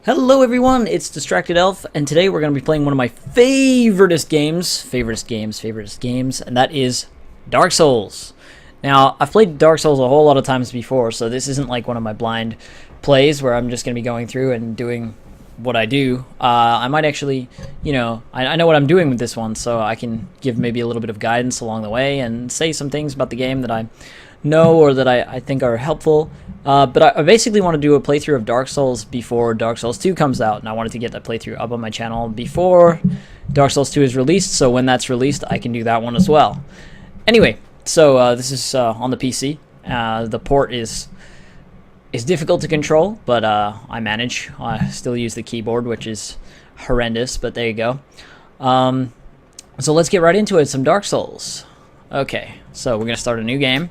Hello everyone, it's Distracted Elf, and today we're going to be playing one of my favoriteest games, and that is Dark Souls. Now, I've played Dark Souls a whole lot of times before, so this isn't like one of my blind plays where I'm just going to be going through and doing what I do. I might actually, I know what I'm doing with this one, so I can give maybe a little bit of guidance along the way and say some things about the game that I know or that I think are helpful. But I basically want to do a playthrough of Dark Souls before Dark Souls 2 comes out, and I wanted to get that playthrough up on my channel before Dark Souls 2 is released, so when that's released I can do that one as well. Anyway, so this is on the PC. The port is difficult to control, but I manage. I still use the keyboard, which is horrendous, but there you go. So let's get right into it, some Dark Souls. Okay, so we're going to start a new game.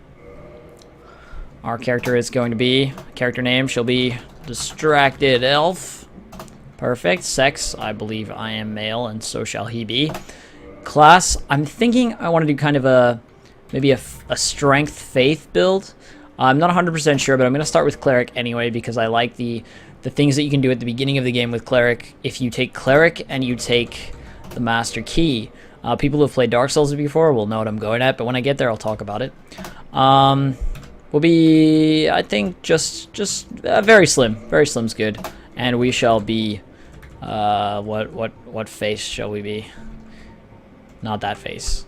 Our character is going to be, character name shall be Distracted Elf. Perfect. Sex, I believe I am male, and so shall he be. Class, I'm thinking I want to do kind of maybe a strength faith build. I'm not 100% sure, but I'm going to start with Cleric anyway, because I like the things that you can do at the beginning of the game with Cleric. If you take Cleric and you take the Master Key, people who have played Dark Souls before will know what I'm going at, but when I get there I'll talk about it. Will be, I think, just very slim. Very slim's good. And we shall be, what face shall we be? Not that face.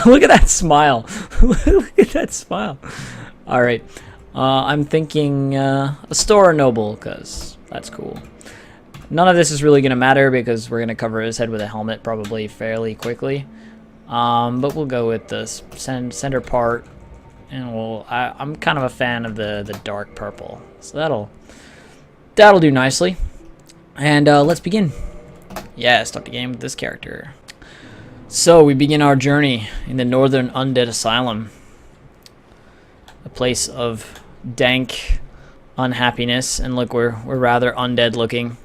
Look at that smile. Look at that smile. Alright. I'm thinking a Store Noble, because that's cool. None of this is really going to matter because we're going to cover his head with a helmet probably fairly quickly. But we'll go with the center part. And I'm kind of a fan of the dark purple, so that'll do nicely. And let's begin. Yeah, start the game with this character. So we begin our journey in the Northern Undead Asylum, a place of dank unhappiness. And look, we're rather undead looking.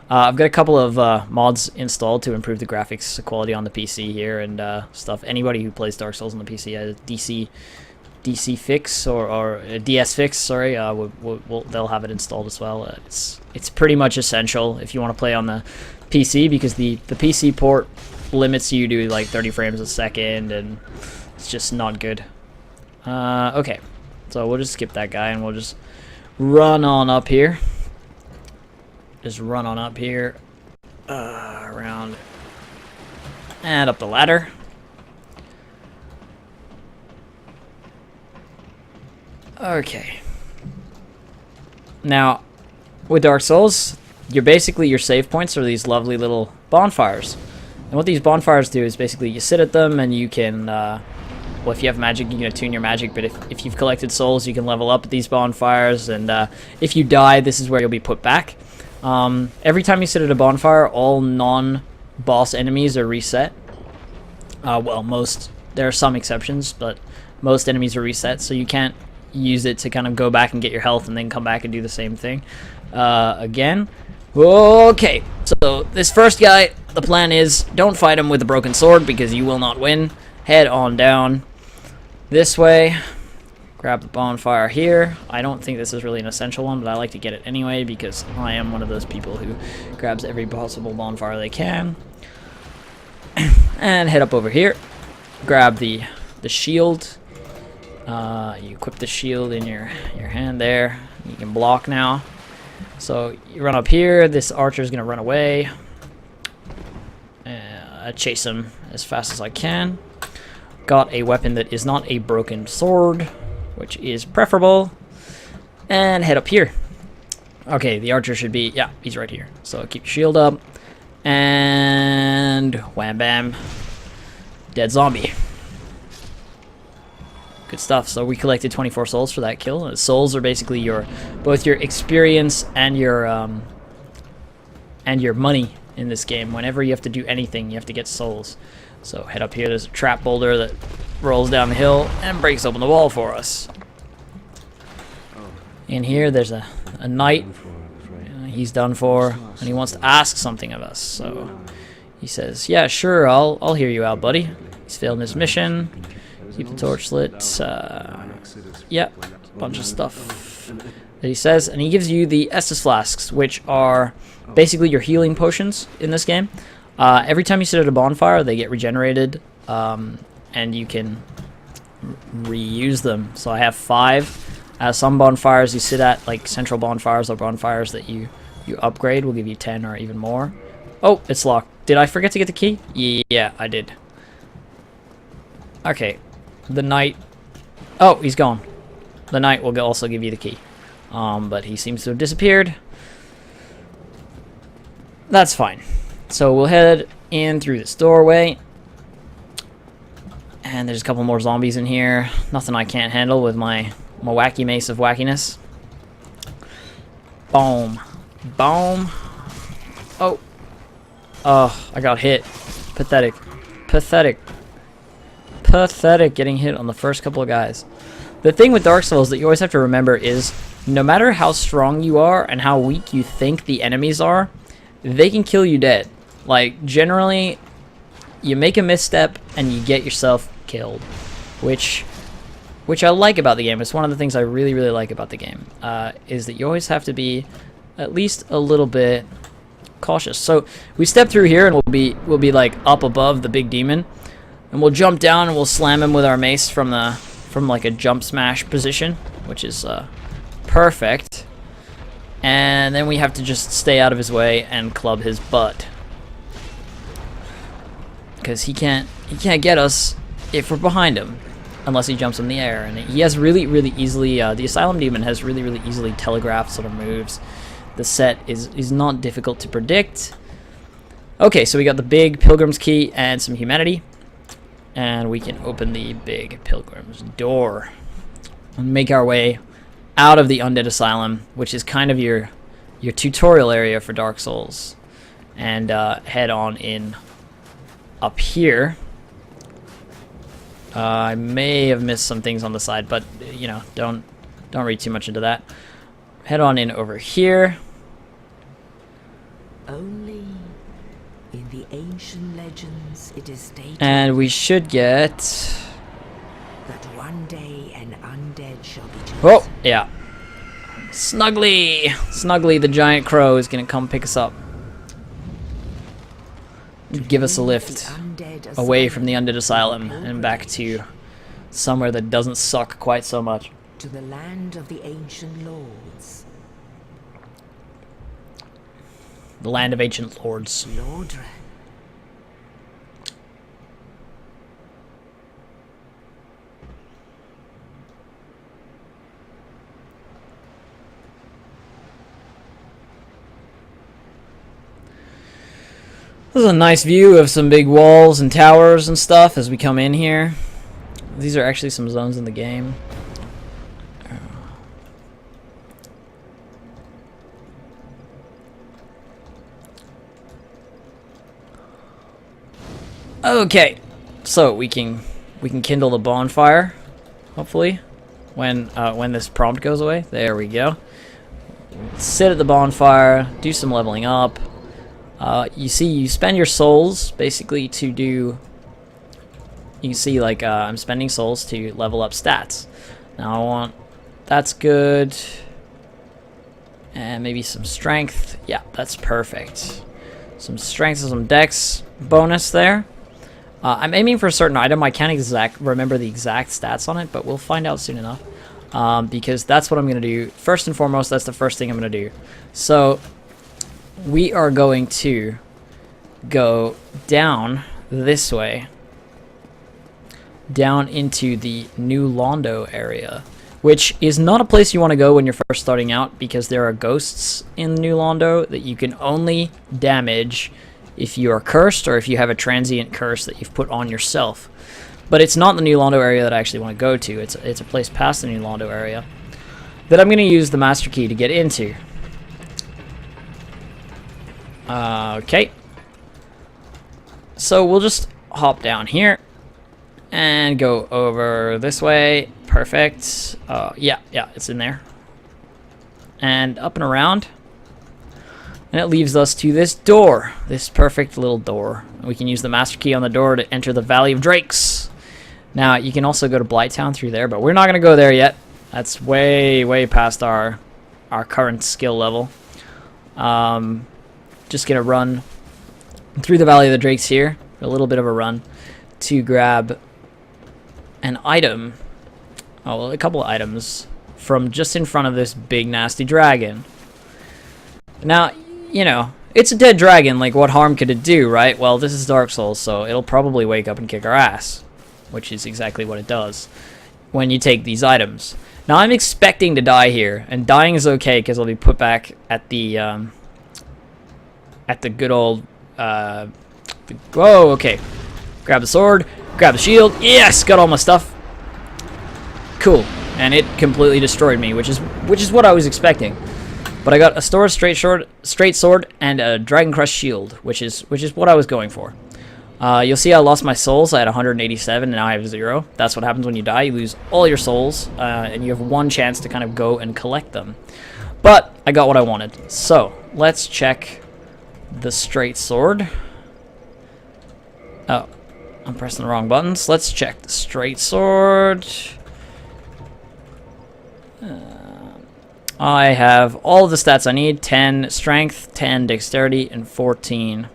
I've got a couple of mods installed to improve the graphics quality on the PC here and stuff. Anybody who plays Dark Souls on the PC has DC fix or DS fix, sorry, they'll have it installed as well. It's pretty much essential if you want to play on the PC, because the PC port limits you to like 30 frames a second, and it's just not good. Okay, so we'll just skip that guy and we'll just run on up here. Just run on up here, around and up the ladder. Okay. Now, with Dark Souls, your save points are these lovely little bonfires. And what these bonfires do is basically you sit at them and you can, well, if you have magic, you can attune your magic, but if you've collected souls, you can level up at these bonfires, and if you die, this is where you'll be put back. Every time you sit at a bonfire, all non-boss enemies are reset. Well, there are some exceptions, but most enemies are reset, so you can't use it to kind of go back and get your health and then come back and do the same thing again. Okay, so this first guy, the plan is don't fight him with a broken sword because you will not win. Head on down this way, grab the bonfire here. I don't think this is really an essential one, but I like to get it anyway because I am one of those people who grabs every possible bonfire they can. And head up over here, grab the shield. You equip the shield in your hand there. You can block now. So you run up here. This archer is going to run away. I chase him as fast as I can. Got a weapon that is not a broken sword, which is preferable. And head up here. Okay, the archer should be, yeah, he's right here. So keep your shield up. And wham bam. Dead zombie. Good stuff. So we collected 24 souls for that kill. Souls are basically both your experience and your money in this game. Whenever you have to do anything, you have to get souls. So head up here. There's a trap boulder that rolls down the hill and breaks open the wall for us. In here, there's a knight. He's done for, and he wants to ask something of us. So he says, "Yeah, sure. I'll hear you out, buddy." He's failed his mission. Keep the torch lit. Yeah, bunch of stuff that he says, and he gives you the Estus Flasks, which are basically your healing potions in this game. Every time you sit at a bonfire, they get regenerated, and you can reuse them. So I have 5. Some bonfires you sit at, like central bonfires or bonfires that you upgrade, will give you 10 or even more. Oh, it's locked. Did I forget to get the key? Yeah, I did. Okay, the knight. Oh, he's gone. The knight will also give you the key, but he seems to have disappeared. That's fine. So we'll head in through this doorway. And there's a couple more zombies in here. Nothing I can't handle with my wacky mace of wackiness. Boom. Boom. Oh. Oh, I got hit. Pathetic. Pathetic. Pathetic getting hit on the first couple of guys. The thing with Dark Souls that you always have to remember is no matter how strong you are and how weak you think the enemies are, they can kill you dead. Like, generally, you make a misstep and you get yourself killed, which I like about the game. It's one of the things I really, really like about the game, is that you always have to be at least a little bit cautious. So we step through here and we'll be like up above the big demon, and we'll jump down and we'll slam him with our mace from like a jump smash position, which is perfect. And then we have to just stay out of his way and club his butt, because he can't get us if we're behind him, unless he jumps in the air. And he has really, really easily, the Asylum Demon has really, really easily telegraphed sort of moves. The set is not difficult to predict. Okay, so we got the big Pilgrim's Key and some humanity, and we can open the big Pilgrim's door and make our way out of the Undead Asylum, which is kind of your tutorial area for Dark Souls, and head on in up here. I may have missed some things on the side, but you know, don't read too much into that. Head on in over here. Only in the ancient legends it is stated, And we should get... that one day an undead shall be chosen. Oh, yeah. Snuggly! Snuggly, the giant crow, is going to come pick us up. Give us a lift away from the Undead Asylum and back to somewhere that doesn't suck quite so much. To the land of the ancient lords. The land of ancient lords. Lordran. This is a nice view of some big walls and towers and stuff as we come in here. These are actually some zones in the game. Okay, so we can kindle the bonfire, hopefully, when this prompt goes away. There we go. Sit at the bonfire, do some leveling up. You see, you spend your souls basically to do. You can see, like, I'm spending souls to level up stats. Now I want. That's good. And maybe some strength. Yeah, that's perfect. Some strength and some dex bonus there. I'm aiming for a certain item. I can't remember the exact stats on it, but we'll find out soon enough. Because that's what I'm going to do. First and foremost, that's the first thing I'm going to do. So, we are going to go down this way. Down into the New Londo area. Which is not a place you want to go when you're first starting out, because there are ghosts in New Londo that you can only damage if you are cursed, or if you have a transient curse that you've put on yourself. But it's not the New Londo area that I actually want to go to. It's a place past the New Londo area that I'm going to use the Master Key to get into. Okay. So we'll just hop down here and go over this way. Perfect. Yeah, it's in there. And up and around. And it leaves us to this door. This perfect little door. We can use the Master Key on the door to enter the Valley of Drakes. Now, you can also go to Blighttown through there, but we're not going to go there yet. That's way, way past our our current skill level. Just gonna run through the Valley of the Drakes here, a little bit of a run, to grab an item, well, a couple of items from just in front of this big nasty dragon. Now, you know, it's a dead dragon, like what harm could it do, right? Well, this is Dark Souls, so it'll probably wake up and kick our ass, which is exactly what it does when you take these items. Now, I'm expecting to die here, and dying is okay because I'll be put back at the good old, whoa, okay. Grab the sword, grab the shield, yes, got all my stuff. Cool, and it completely destroyed me, which is what I was expecting. But I got a straight sword, and a Dragon Crest shield, which is what I was going for. You'll see I lost my souls. I had 187, and now I have 0. That's what happens when you die. You lose all your souls, and you have one chance to kind of go and collect them. But I got what I wanted. So let's check the straight sword. Oh, I'm pressing the wrong buttons. Let's check the straight sword. I have all of the stats I need. 10 strength, 10 dexterity, and 14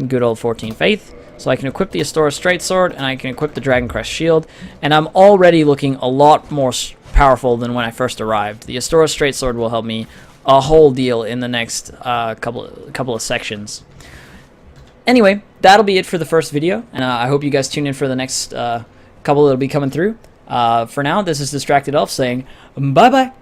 good old 14 faith. So I can equip the Astora straight sword, and I can equip the Dragon Crest shield, and I'm already looking a lot more powerful than when I first arrived. The Astora straight sword will help me a whole deal in the next couple of sections. Anyway, that'll be it for the first video, and I hope you guys tune in for the next couple that'll be coming through. For now, this is Distracted Elf saying bye-bye.